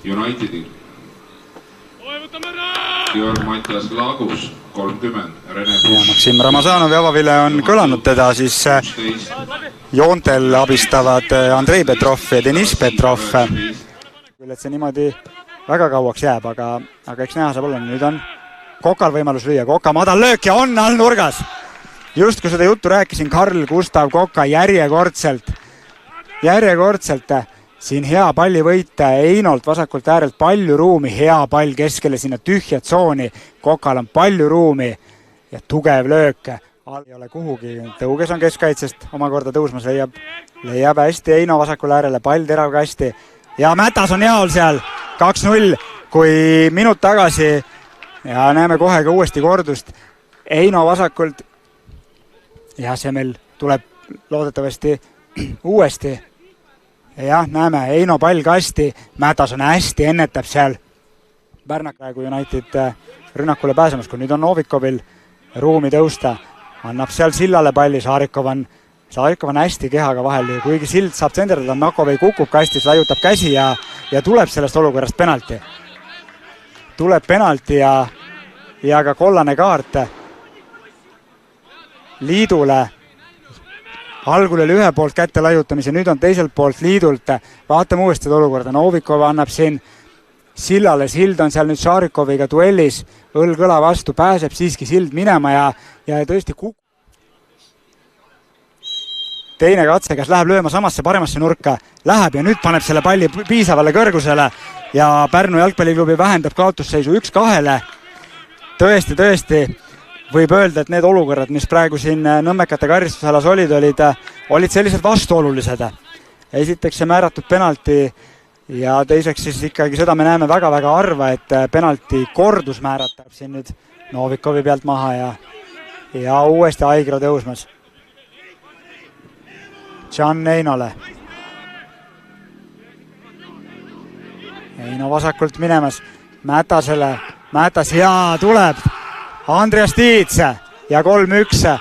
Unitedil. Georg Mattias Lagus, 30, Rene Puš. Maksim Ramazanovi avavile on kõlanud teda, siis joontel abistavad Andrei Petrov ja Deniss Petrov. Küll, et see niimoodi väga kauaks jääb, aga eks näha saab olla. Nüüd on Kokal võimalus lüüa. Koka madal löök ja on all nurgas. Just kui seda juttu rääkisin, Karl Gustav Koka järjekordselt siin hea palli võita Einolt vasakult äärelt palju ruumi, hea pall keskele sinna tühja tsooni. Kokal on palju ruumi ja tugev löök. Ei ole kuhugi, tõuges on keskkaitsest omakorda tõusmas, leiab hästi Eino vasakul äärele, pall teravkasti ja Mätas on jaol seal 2-0, kui minut tagasi ja näeme kohe ka uuesti kordust Eino vasakult ja see meil tuleb loodetavasti uuesti. Jah, näeme, Eino pall kasti, Mätas on hästi, ennetab seal Pärnak praegu United rünnakule pääsemas, kui nüüd on Novikovil ruumi tõusta, annab seal Sillale palli, Saarikov on hästi kehaga vahel, kuigi Sild saab tsenderdada, Makovei kukub kastis, laiutab käsi ja tuleb sellest olukorrast penalti. Tuleb penalti ja ka kollane kaart Liidule. Algul oli ühe poolt kätte laiutamise, nüüd on teiselt poolt Liidult. Vaatame uuesti seda olukorda. Novikov annab siin Sillale, Sild on seal nüüd Saarikoviga duellis, õlg-õla vastu, pääseb siiski Sild minema ja tõesti kukub. Teine katse, kes läheb lööma samasse paremasse nurka, läheb ja nüüd paneb selle palli piisavale kõrgusele ja Pärnu jalgpalliklubi vähendab kaotusseisu 1-2. Tõesti võib öelda, et need olukorrad, mis praegu siin Nõmmekate karistusalas olid sellised vastuolulised. Esiteks see määratud penalti ja teiseks siis ikkagi seda me näeme väga-väga harva, et penalti kordus määratab siin nüüd Novikovi pealt maha ja uuesti Aigra tõusmas. Can Einole. Eino vasakult minemas Mätasele. Mätas ja tuleb Andreas Tiits ja 3-1.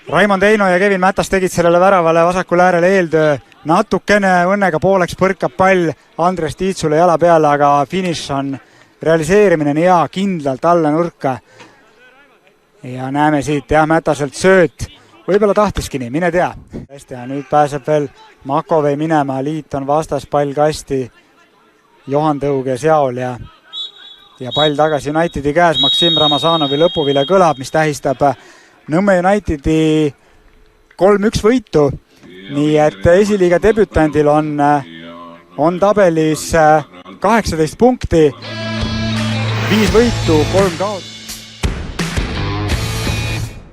Raimond Eino ja Kevin Mätas tegid sellele väravale vasakul äärele eeltöö. Natukene õnnega pooleks põrkab pall Andreas Tiitsule jala peale, aga finiš on realiseerimine nii hea, kindlalt alla nurka. Ja näeme siit Mätaselt sööt. Võib-olla tahtiski nii, mine tea. Ja nüüd pääseb veel Makovei minema, Liit on vastas, pall kasti. Johan Tõuges jaol ja pall tagasi Unitedi käes. Maksim Ramazanovi lõpuvile kõlab, mis tähistab Nõmme Unitedi 3-1 võitu. Nii et esiliiga debütandil on tabelis 18 punkti, 5 võitu, 3 kaot.